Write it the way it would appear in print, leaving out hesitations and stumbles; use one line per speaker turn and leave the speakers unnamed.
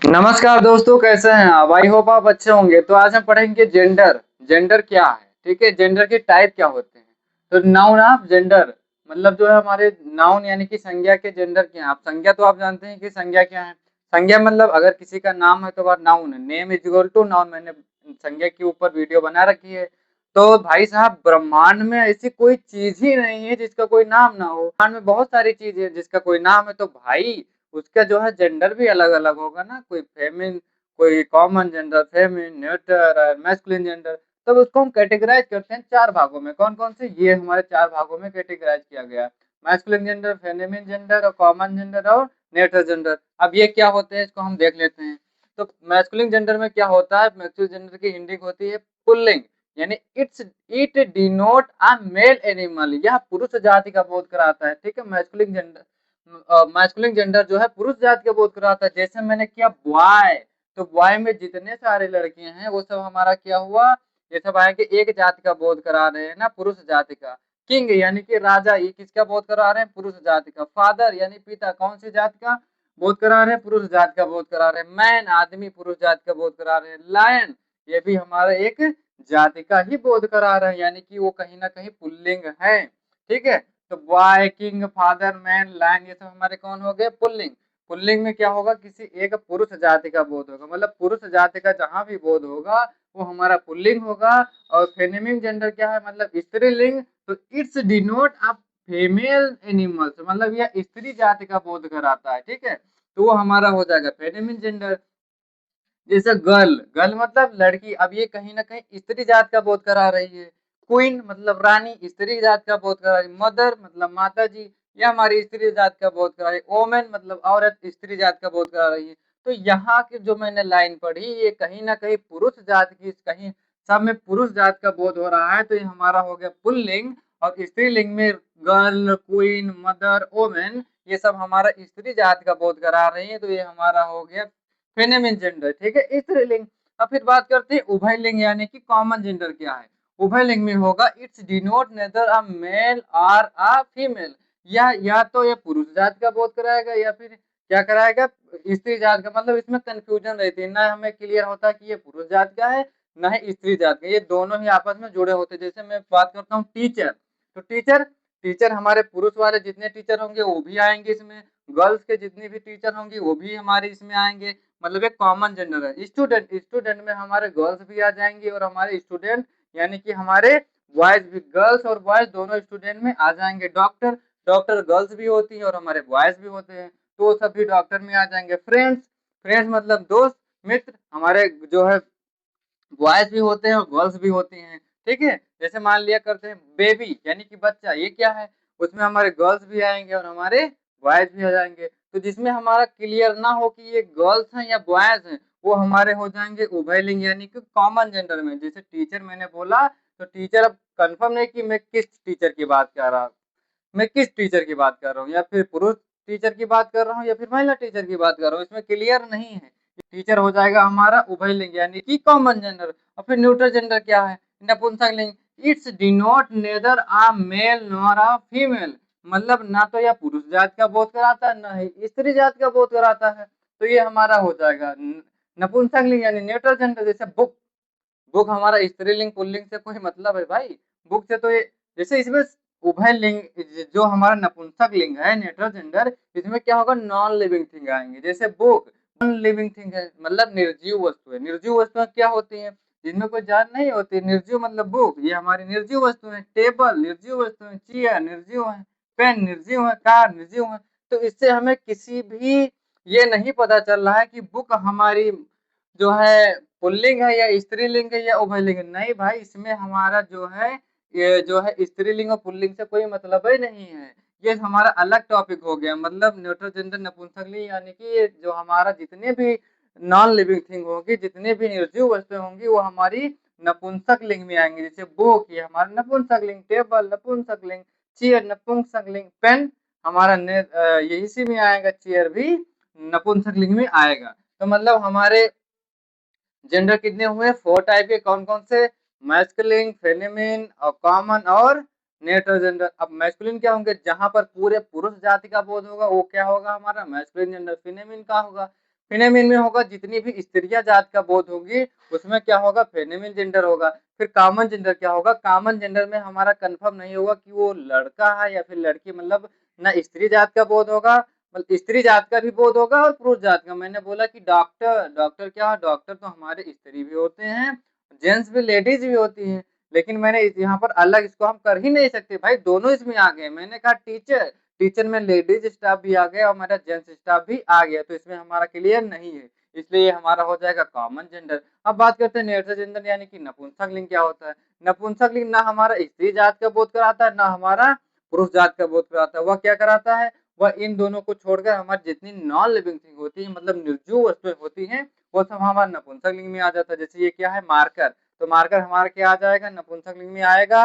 नमस्कार दोस्तों, कैसे हैं आप? आई होप आप अच्छे होंगे। तो आज हम पढ़ेंगे जेंडर। जेंडर क्या है? ठीक है, जेंडर के टाइप क्या होते हैं। तो नाउन ऑफ जेंडर मतलब जो है हमारे नाउन यानी कि संज्ञा के जेंडर क्या है। आप संज्ञा तो आप जानते हैं कि संज्ञा क्या है। संज्ञा मतलब अगर किसी का नाम है तो वह नाउन है। Name is equal to noun. मैंने संज्ञा के ऊपर वीडियो बना रखी है। तो भाई साहब, ब्रह्मांड में ऐसी कोई चीज ही नहीं है जिसका कोई नाम ना हो। ब्रह्मांड में बहुत सारी चीज है जिसका कोई नाम है, तो भाई उसका जो है जेंडर भी अलग अलग होगा ना। कोई फेमिन, कोई common gender, feminine, neutral, masculine gender. तब उसको हम कैटेगराइज करते हैं चार भागों में। कौन कौन से? ये हमारे चार भागों में कैटेगराइज किया गया। मैस्कुलिन जेंडर, फेमिनिन जेंडर और कॉमन जेंडर और न्यूट्रल जेंडर। अब ये क्या होते हैं इसको हम देख लेते हैं। तो मैस्कुलिन जेंडर में क्या होता है? मैस्कुलिन जेंडर की हिंडिंग होती है पुल्लिंग, यानी it denote a male animal. यह पुरुष जाति का बोध कराता है। ठीक है, मैस्कुलिन जेंडर मैस्कुलिन जेंडर जो है पुरुष जाति का बोध कराता है। जैसे मैंने किया बॉय, तो बॉय में जितने सारे लड़कियां हैं वो सब हमारा क्या हुआ? ये सब आएंगे एक जाति का बोध करा रहे हैं ना, पुरुष जाति का। किंग यानी कि राजा, ये किसका बोध करा रहे हैं? पुरुष जाति का। फादर यानी पिता, कौन सी जाति का बोध करा रहे हैं? पुरुष जाति का बोध करा रहे हैं। मैन आदमी, पुरुष जाति का बोध करा रहे हैं। लायन ये भी हमारा एक जाति का ही बोध करा रहे हैं, यानी कि वो कहीं ना कहीं पुल्लिंग है। ठीक है, तो boy, king, father, man, lion ये सब हमारे कौन हो गए? पुल्लिंग। पुल्लिंग में क्या होगा? किसी एक पुरुष जाति का बोध होगा, मतलब पुरुष जाति का जहां भी बोध होगा वो हमारा पुल्लिंग होगा। और फेमिनिन जेंडर क्या है? मतलब स्त्रीलिंग। तो it's denote a female animals, मतलब यह स्त्री जाति का बोध कराता है। ठीक है, तो वो हमारा हो जाएगा फेमिनिन जेंडर। जैसे गर्ल, गर्ल मतलब लड़की। अब ये कहीं ना कहीं स्त्री जात का बोध करा रही है। क्वीन मतलब रानी, स्त्री जात का बोध करा रही है। मदर मतलब माता जी, ये हमारी स्त्री जात का बोध करा रही है। ओमेन मतलब औरत, स्त्री जात का बोध करा रही है। तो यहाँ की जो मैंने लाइन पढ़ी ये कहीं ना कहीं पुरुष जात की, कहीं सब में पुरुष जात का बोध हो रहा है, तो ये हमारा हो गया पुल्लिंग। और स्त्रीलिंग में गर्ल, क्वीन, मदर, ओमेन ये सब हमारा स्त्री जात का बोध करा रही है, तो ये हमारा हो गया फेमिनिन जेंडर। ठीक है, स्त्रीलिंग। अब फिर बात करते हैं उभय लिंग यानी कि कॉमन जेंडर क्या है। उभय लिंग में होगा it's denote neither a male और अ फीमेल। या तो ये पुरुष जात का बोध कराएगा या फिर क्या कराएगा? स्त्री जात का। मतलब इसमें कंफ्यूजन रहती है ना, हमें क्लियर होता है कि ये पुरुष जात का है ना ही स्त्री जात का। ये दोनों ही आपस में जुड़े होते हैं। जैसे मैं बात करता हूँ टीचर, तो टीचर टीचर हमारे पुरुष वाले जितने टीचर होंगे वो भी आएंगे इसमें। गर्ल्स के जितनी भी टीचर होंगी वो भी हमारे इसमें आएंगे। मतलब एक कॉमन जेंडर है। स्टूडेंट, स्टूडेंट में हमारे गर्ल्स भी आ जाएंगे और हमारे स्टूडेंट यानी कि हमारे बॉयज भी, गर्ल्स और बॉयज दोनों स्टूडेंट में आ जाएंगे। डॉक्टर, डॉक्टर गर्ल्स भी होती है और हमारे बॉयज भी होते हैं, तो वो सभी डॉक्टर में आ जाएंगे। फ्रेंड्स, फ्रेंड्स मतलब दोस्त, मित्र, हमारे जो है बॉयज भी होते हैं और गर्ल्स भी होती हैं। ठीक है, जैसे मान लिया करते हैं बेबी यानी कि बच्चा, ये क्या है? उसमें हमारे गर्ल्स भी आएंगे और हमारे बॉयज भी आ जाएंगे। तो जिसमें हमारा क्लियर ना हो कि ये गर्ल्स हैं या बॉयज हैं, वो हमारे हो जाएंगे उभयलिंग यानी कि कॉमन जेंडर में। जैसे टीचर मैंने बोला, तो टीचर अब कंफर्म नहीं कि मैं किस टीचर की बात कर रहा हूँ। मैं किस टीचर की बात कर रहा हूँ, या फिर पुरुष टीचर की बात कर रहा हूँ या फिर महिला टीचर की बात कर रहा हूँ, इसमें क्लियर नहीं है। टीचर हो जाएगा हमारा उभयलिंग यानी कि कॉमन जेंडर। और फिर न्यूट्रल जेंडर क्या है? नपुंसकलिंग। It's denote neither a male nor a female, मतलब ना तो यह पुरुष जात का बोध कराता है ना ही स्त्री जात का बोध कराता है। तो ये हमारा हो जाएगा नपुंसकलिंग यानी न्यूट्रल जेंडर। जैसे बुक, बुक हमारा स्त्रीलिंग पुल्लिंग से कोई मतलब है भाई? बुक से तो ये, जैसे इसमें उभय लिंग, जो हमारा नपुंसक लिंग है न्यूट्रल जेंडर, इसमें क्या होगा? नॉन लिविंग थिंग आएंगे। जैसे बुक नॉन लिविंग थिंग है, मतलब निर्जीव वस्तु है। निर्जीव वस्तुएं क्या होती हैं? जिनमें कोई जान नहीं होती। निर्जीव मतलब बुक, ये हमारी निर्जीव वस्तु है। टेबल निर्जीव वस्तु है। चेयर निर्जीव है। पेन निर्जीव है। कार निर्जीव है। तो इससे हमें किसी भी ये नहीं पता चल रहा है कि बुक हमारी जो है पुल्लिंग है या स्त्रीलिंग है या उभयलिंग है। नहीं भाई, इसमें हमारा जो है ये जो है स्त्रीलिंग और पुल्लिंग से कोई मतलब ही नहीं है। ये हमारा अलग टॉपिक हो गया। मतलब न्यूट्रल जेंडर नपुंसकलिंग यानी कि ये जो हमारा जितने भी नॉन लिविंग थिंग होगी, जितने भी निर्जीव वस्तुएं होंगी वो हमारी नपुंसक लिंग में आएंगे। जैसे बुक ये हमारा नपुंसक लिंग, टेबल नपुंसक लिंग, चेयर नपुंसक लिंग, पेन हमारा ये इसी में आएगा। चेयर भी नपुंसक लिंग में आएगा। तो मतलब हमारे जेंडर कितने हुए? फोर टाइप के। कौन कौन से? मैस्कुलिन, फेमिनिन और कॉमन और न्यूट्रल जेंडर। अब मैस्कुलिन क्या होंगे? जहां पर पूरे पुरुष जाति का बोध होगा वो क्या होगा? हमारा मैस्कुलिन जेंडर। फेमिनिन का होगा फेमिनिन में होगा जितनी भी स्त्रियां जात का बोध होगी उसमें क्या होगा, फेमिनिन जेंडर होगा। फिर कॉमन जेंडर क्या होगा, कॉमन जेंडर में हमारा कंफर्म नहीं होगा कि वो लड़का है या फिर लड़की, मतलब ना स्त्री जात का बोध होगा, मतलब स्त्री जात का भी बोध होगा और पुरुष जात का। मैंने बोला कि डॉक्टर, डॉक्टर क्या, डॉक्टर तो हमारे स्त्री भी होते हैं, जेंट्स भी, लेडीज भी होती हैं, लेकिन मैंने यहाँ पर अलग इसको हम कर ही नहीं सकते भाई, दोनों इसमें आ गए। मैंने कहा टीचर, टीचर में लेडीज स्टाफ भी आ गया और हमारा जेंट्स स्टाफ भी आ गया, तो इसमें हमारा क्लियर नहीं है, इसलिए हमारा हो जाएगा कॉमन जेंडर। अब बात करते हैं नेचर जेंडर यानी कि नपुंसक लिंग क्या होता है। नपुंसक लिंग ना हमारा स्त्री जात का बोध कराता है ना हमारा पुरुष जात का बोध कराता है। वह क्या कराता है, वह इन दोनों को छोड़कर हमारी जितनी नॉन लिविंग थिंग होती है, मतलब निर्जीव वस्तुएं होती हैं, वो सब हमारा नपुंसक लिंग में आ जाता है। जैसे ये क्या है, मार्कर, तो मार्कर हमारा क्या आ जाएगा, नपुंसक लिंग में आएगा।